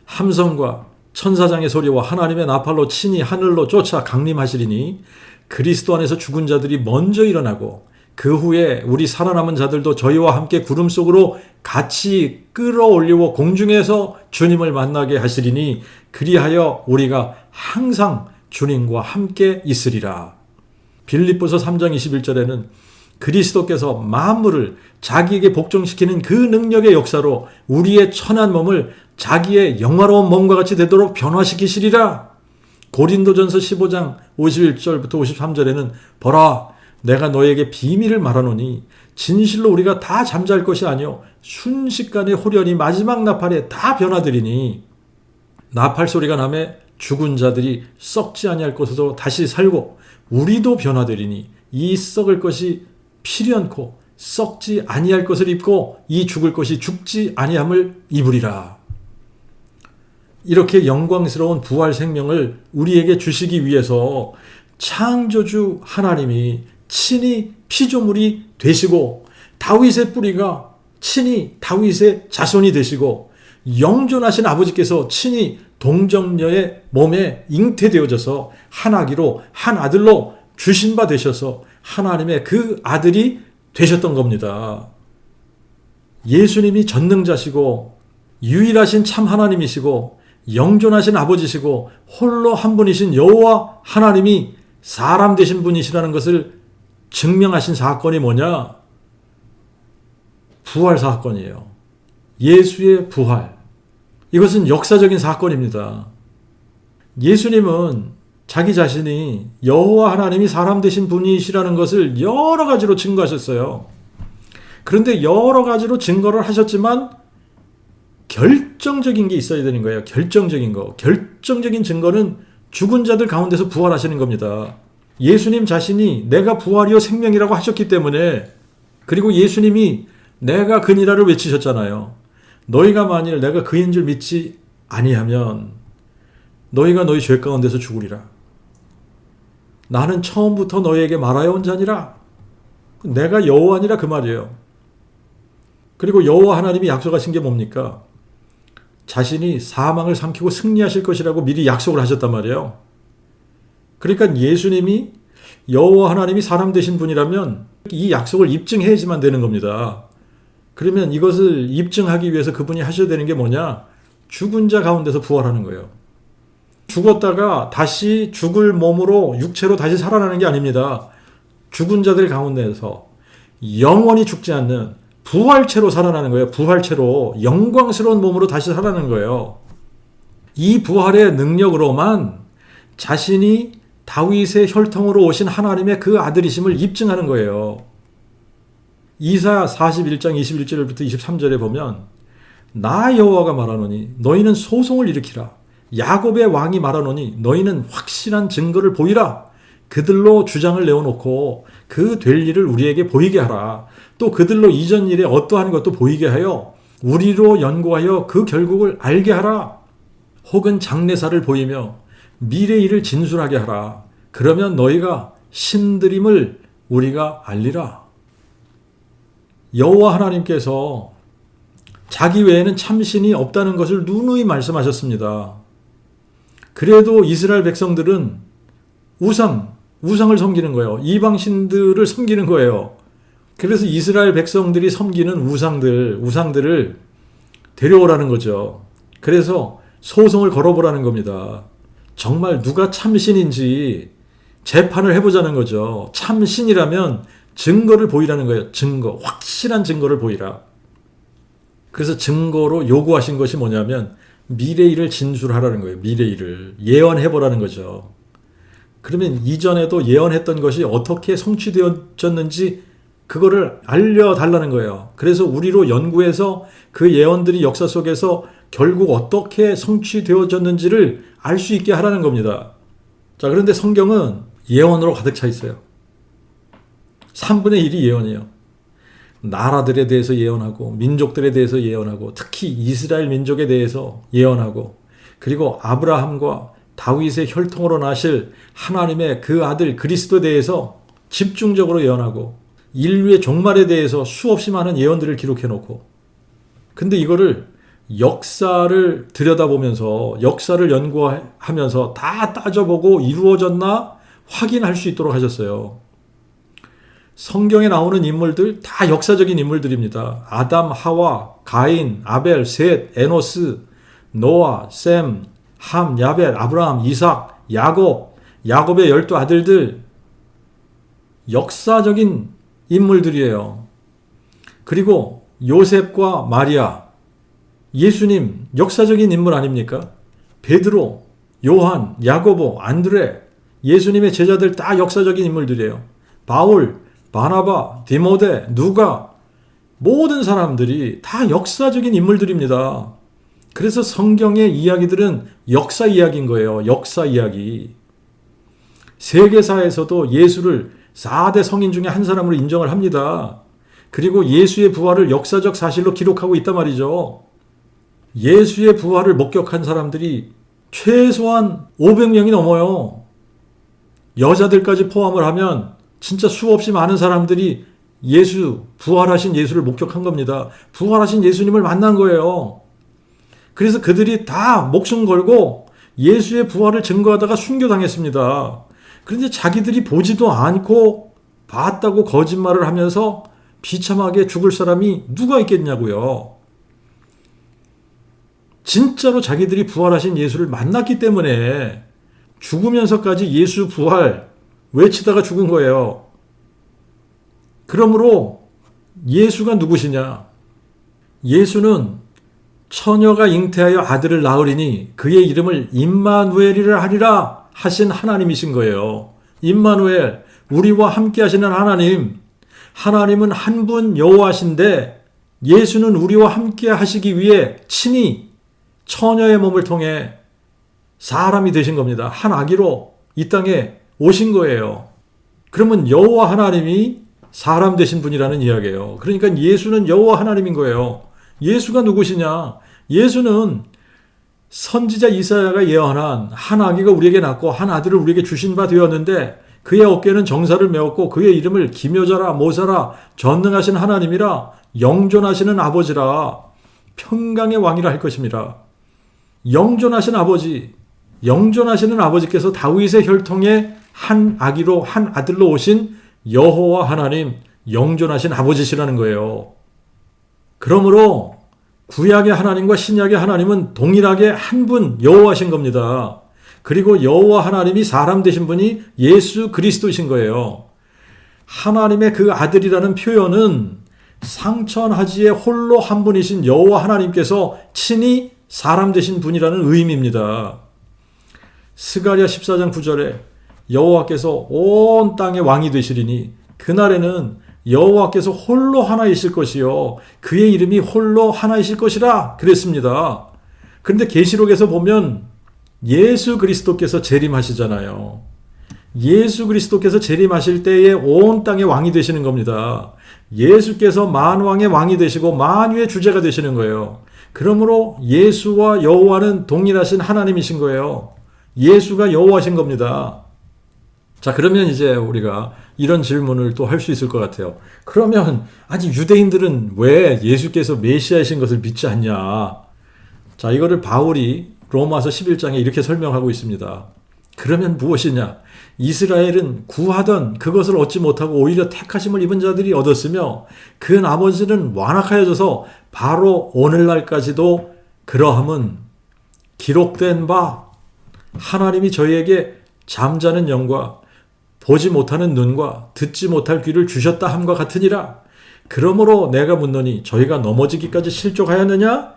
함성과 천사장의 소리와 하나님의 나팔로 친히 하늘로 쫓아 강림하시리니 그리스도 안에서 죽은 자들이 먼저 일어나고 그 후에 우리 살아남은 자들도 저희와 함께 구름 속으로 같이 끌어올리고 공중에서 주님을 만나게 하시리니 그리하여 우리가 항상 주님과 함께 있으리라. 빌립보서 3장 21절에는 그리스도께서 만물을 자기에게 복종시키는 그 능력의 역사로 우리의 천한 몸을 자기의 영화로운 몸과 같이 되도록 변화시키시리라. 고린도전서 15장 51절부터 53절에는 보라, 내가 너에게 비밀을 말하노니 진실로 우리가 다 잠잘 것이 아니요 순식간에 호련히 마지막 나팔에 다 변화되리니 나팔 소리가 나매 죽은 자들이 썩지 아니할 것으로 다시 살고 우리도 변화되리니 이 썩을 것이 필연코 썩지 아니할 것을 입고 이 죽을 것이 죽지 아니함을 입으리라. 이렇게 영광스러운 부활 생명을 우리에게 주시기 위해서 창조주 하나님이 친히 피조물이 되시고 다윗의 뿌리가 친히 다윗의 자손이 되시고 영존하신 아버지께서 친히 동정녀의 몸에 잉태되어져서 한 아기로 한 아들로 주신 바 되셔서 하나님의 그 아들이 되셨던 겁니다. 예수님이 전능자시고 유일하신 참 하나님이시고 영존하신 아버지시고 홀로 한 분이신 여호와 하나님이 사람 되신 분이시라는 것을 증명하신 사건이 뭐냐? 부활 사건이에요. 예수의 부활. 이것은 역사적인 사건입니다. 예수님은 자기 자신이 여호와 하나님이 사람 되신 분이시라는 것을 여러 가지로 증거하셨어요. 그런데 여러 가지로 증거를 하셨지만 결정적인 게 있어야 되는 거예요. 결정적인 거. 결정적인 증거는 죽은 자들 가운데서 부활하시는 겁니다. 예수님 자신이 내가 부활이요 생명이라고 하셨기 때문에, 그리고 예수님이 내가 그니라를 외치셨잖아요. 너희가 만일 내가 그인 줄 믿지 아니하면 너희가 너희 죄 가운데서 죽으리라. 나는 처음부터 너희에게 말하여 온 자니라. 내가 여호와니라 그 말이에요. 그리고 여호와 하나님이 약속하신 게 뭡니까? 자신이 사망을 삼키고 승리하실 것이라고 미리 약속을 하셨단 말이에요. 그러니까 예수님이 여호와 하나님이 사람 되신 분이라면 이 약속을 입증해야지만 되는 겁니다. 그러면 이것을 입증하기 위해서 그분이 하셔야 되는 게 뭐냐? 죽은 자 가운데서 부활하는 거예요. 죽었다가 다시 죽을 몸으로 육체로 다시 살아나는 게 아닙니다. 죽은 자들 가운데서 영원히 죽지 않는 부활체로 살아나는 거예요. 부활체로 영광스러운 몸으로 다시 살아나는 거예요. 이 부활의 능력으로만 자신이 다윗의 혈통으로 오신 하나님의 그 아들이심을 입증하는 거예요. 이사야 41장 21절부터 23절에 보면 나 여호와가 말하노니 너희는 소송을 일으키라. 야곱의 왕이 말하노니 너희는 확실한 증거를 보이라. 그들로 주장을 내어놓고 그 될 일을 우리에게 보이게 하라. 또 그들로 이전 일에 어떠한 것도 보이게 하여 우리로 연구하여 그 결국을 알게 하라. 혹은 장래사를 보이며 미래 일을 진술하게 하라. 그러면 너희가 신들임을 우리가 알리라. 여호와 하나님께서 자기 외에는 참신이 없다는 것을 누누이 말씀하셨습니다. 그래도 이스라엘 백성들은 우상을 섬기는 거예요. 이방신들을 섬기는 거예요. 그래서 이스라엘 백성들이 섬기는 우상들을 데려오라는 거죠. 그래서 소송을 걸어보라는 겁니다. 정말 누가 참신인지 재판을 해보자는 거죠. 참신이라면 증거를 보이라는 거예요. 증거, 확실한 증거를 보이라. 그래서 증거로 요구하신 것이 뭐냐면 미래 일을 진술하라는 거예요. 미래 일을 예언해보라는 거죠. 그러면 이전에도 예언했던 것이 어떻게 성취되어졌는지 그거를 알려달라는 거예요. 그래서 우리로 연구해서 그 예언들이 역사 속에서 결국 어떻게 성취되어졌는지를 알 수 있게 하라는 겁니다. 자, 그런데 성경은 예언으로 가득 차 있어요. 3분의 1이 예언이에요. 나라들에 대해서 예언하고 민족들에 대해서 예언하고 특히 이스라엘 민족에 대해서 예언하고 그리고 아브라함과 다윗의 혈통으로 나실 하나님의 그 아들 그리스도에 대해서 집중적으로 예언하고 인류의 종말에 대해서 수없이 많은 예언들을 기록해놓고 근데 이거를 역사를 들여다보면서 역사를 연구하면서 다 따져보고 이루어졌나 확인할 수 있도록 하셨어요. 성경에 나오는 인물들 다 역사적인 인물들입니다. 아담, 하와, 가인, 아벨, 셋, 에노스, 노아, 셈, 함, 야벳, 아브라함, 이삭, 야곱의 12 아들들 역사적인 인물들이에요. 그리고 요셉과 마리아, 예수님 역사적인 인물 아닙니까? 베드로, 요한, 야고보, 안드레, 예수님의 제자들 다 역사적인 인물들이에요. 바울, 바나바, 디모데, 누가 모든 사람들이 다 역사적인 인물들입니다. 그래서 성경의 이야기들은 역사 이야기인 거예요. 역사 이야기. 세계사에서도 예수를 4대 성인 중에 한 사람으로 인정을 합니다. 그리고 예수의 부활을 역사적 사실로 기록하고 있단 말이죠. 예수의 부활을 목격한 사람들이 최소한 500명이 넘어요. 여자들까지 포함을 하면 진짜 수없이 많은 사람들이 부활하신 예수를 목격한 겁니다. 부활하신 예수님을 만난 거예요. 그래서 그들이 다 목숨 걸고 예수의 부활을 증거하다가 순교당했습니다. 그런데 자기들이 보지도 않고 봤다고 거짓말을 하면서 비참하게 죽을 사람이 누가 있겠냐고요. 진짜로 자기들이 부활하신 예수를 만났기 때문에 죽으면서까지 예수 부활 외치다가 죽은 거예요. 그러므로 예수가 누구시냐? 예수는 처녀가 잉태하여 아들을 낳으리니 그의 이름을 임마누엘이라 하리라 하신 하나님이신 거예요. 임마누엘, 우리와 함께 하시는 하나님. 하나님은 한 분 여호와신데 예수는 우리와 함께 하시기 위해 친히 처녀의 몸을 통해 사람이 되신 겁니다. 한 아기로 이 땅에 오신 거예요. 그러면 여호와 하나님이 사람 되신 분이라는 이야기예요. 그러니까 예수는 여호와 하나님인 거예요. 예수가 누구시냐? 예수는 선지자 이사야가 예언한 한 아기가 우리에게 낳고 한 아들을 우리에게 주신 바 되었는데 그의 어깨는 정사를 메었고 그의 이름을 기묘자라 모사라 전능하신 하나님이라 영존하시는 아버지라 평강의 왕이라 할 것입니다. 영존하신 아버지, 영존하시는 아버지께서 다윗의 혈통의 한 아기로 한 아들로 오신 여호와 하나님, 영존하신 아버지시라는 거예요. 그러므로 구약의 하나님과 신약의 하나님은 동일하게 한 분 여호와신 겁니다. 그리고 여호와 하나님이 사람 되신 분이 예수 그리스도이신 거예요. 하나님의 그 아들이라는 표현은 상천하지에 홀로 한 분이신 여호와 하나님께서 친히 사람 되신 분이라는 의미입니다. 스가랴 14장 9절에 여호와께서 온 땅의 왕이 되시리니 그날에는 여호와께서 홀로 하나이실 것이요 그의 이름이 홀로 하나이실 것이라 그랬습니다. 그런데 계시록에서 보면 예수 그리스도께서 재림하시잖아요. 예수 그리스도께서 재림하실 때에 온 땅의 왕이 되시는 겁니다. 예수께서 만왕의 왕이 되시고 만유의 주제가 되시는 거예요. 그러므로 예수와 여호와는 동일하신 하나님이신 거예요. 예수가 여호와신 겁니다. 자, 그러면 이제 우리가 이런 질문을 또 할 수 있을 것 같아요. 그러면 아니 유대인들은 왜 예수께서 메시아이신 것을 믿지 않냐? 자, 이거를 바울이 로마서 11장에 이렇게 설명하고 있습니다. 그러면 무엇이냐? 이스라엘은 구하던 그것을 얻지 못하고 오히려 택하심을 입은 자들이 얻었으며 그 나머지는 완악하여져서 바로 오늘날까지도 그러함은 기록된 바 하나님이 저희에게 잠자는 영과 보지 못하는 눈과 듣지 못할 귀를 주셨다 함과 같으니라. 그러므로 내가 묻노니 저희가 넘어지기까지 실족하였느냐?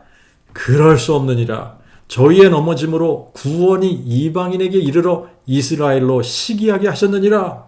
그럴 수 없느니라. 저희의 넘어짐으로 구원이 이방인에게 이르러 이스라엘로 시기하게 하셨느니라.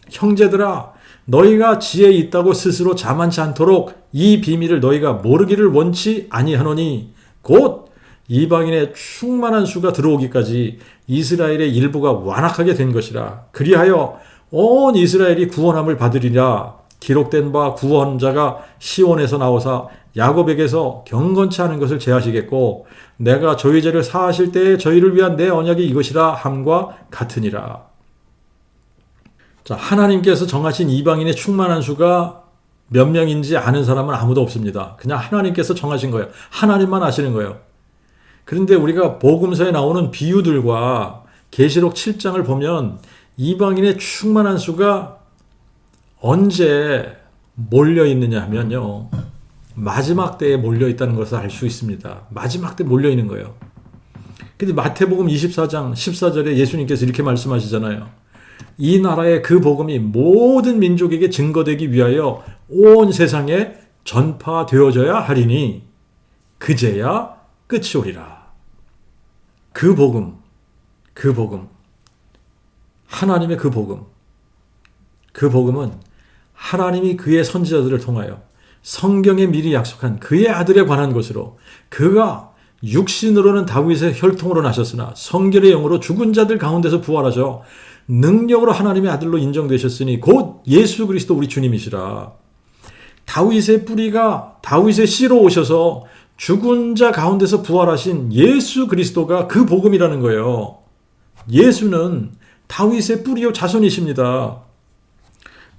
형제들아, 너희가 지혜 있다고 스스로 자만치 않도록 이 비밀을 너희가 모르기를 원치 아니하노니 곧 이방인의 충만한 수가 들어오기까지 이스라엘의 일부가 완악하게 된 것이라. 그리하여 온 이스라엘이 구원함을 받으리라. 기록된 바 구원자가 시온에서 나오사 야곱에게서 경건치 않은 것을 제하시겠고 내가 저희 죄를 사하실 때에 저희를 위한 내 언약이 이것이라 함과 같으니라. 자, 하나님께서 정하신 이방인의 충만한 수가 몇 명인지 아는 사람은 아무도 없습니다. 그냥 하나님께서 정하신 거예요. 하나님만 아시는 거예요. 그런데 우리가 복음서에 나오는 비유들과 계시록 7장을 보면 이방인의 충만한 수가 언제 몰려 있느냐 하면요. 마지막 때에 몰려 있다는 것을 알 수 있습니다. 마지막 때 몰려 있는 거예요. 근데 마태복음 24장 14절에 예수님께서 이렇게 말씀하시잖아요. 이 나라의 그 복음이 모든 민족에게 증거되기 위하여 온 세상에 전파되어져야 하리니 그제야 끝이 오리라. 그 복음, 하나님의 그 복음은 하나님이 그의 선지자들을 통하여 성경에 미리 약속한 그의 아들에 관한 것으로 그가 육신으로는 다윗의 혈통으로 나셨으나 성결의 영으로 죽은 자들 가운데서 부활하셔 능력으로 하나님의 아들로 인정되셨으니 곧 예수 그리스도 우리 주님이시라. 다윗의 뿌리가 다윗의 씨로 오셔서 죽은 자 가운데서 부활하신 예수 그리스도가 그 복음이라는 거예요. 예수는 다윗의 뿌리요 자손이십니다.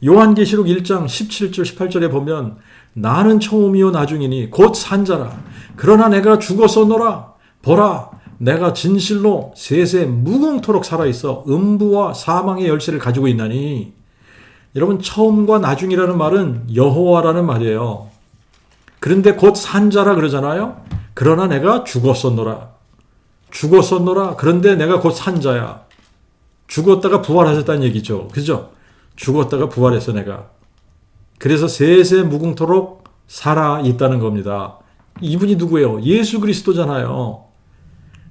요한계시록 1장 17절 18절에 보면 나는 처음이요 나중이니 곧 산자라. 그러나 내가 죽었었노라. 보라, 내가 진실로 세세 무궁토록 살아있어 음부와 사망의 열쇠를 가지고 있나니. 여러분, 처음과 나중이라는 말은 여호와라는 말이에요. 그런데 곧 산자라 그러잖아요. 그러나 내가 죽었었노라. 그런데 내가 곧 산자야. 죽었다가 부활하셨다는 얘기죠. 그죠? 죽었다가 부활했어 내가. 그래서 세세 무궁토록 살아있다는 겁니다. 이분이 누구예요? 예수 그리스도잖아요.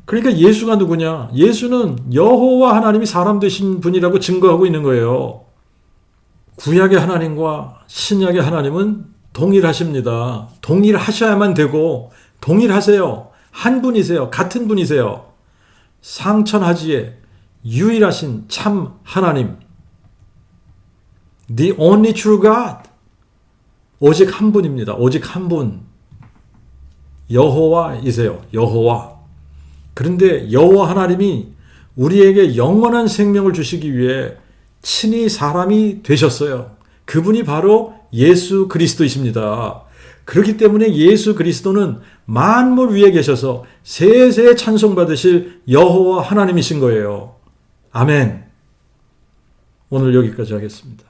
그러니까 예수가 누구냐? 예수는 여호와 하나님이 사람 되신 분이라고 증거하고 있는 거예요. 구약의 하나님과 신약의 하나님은 동일하십니다. 동일하셔야만 되고 동일하세요. 한 분이세요. 같은 분이세요. 상천하지에 유일하신 참 하나님. The only true God. 오직 한 분입니다. 오직 한 분. 여호와이세요. 여호와. 그런데 여호와 하나님이 우리에게 영원한 생명을 주시기 위해 친히 사람이 되셨어요. 그분이 바로 예수 그리스도이십니다. 그렇기 때문에 예수 그리스도는 만물 위에 계셔서 세세 찬송받으실 여호와 하나님이신 거예요. 아멘. 오늘 여기까지 하겠습니다.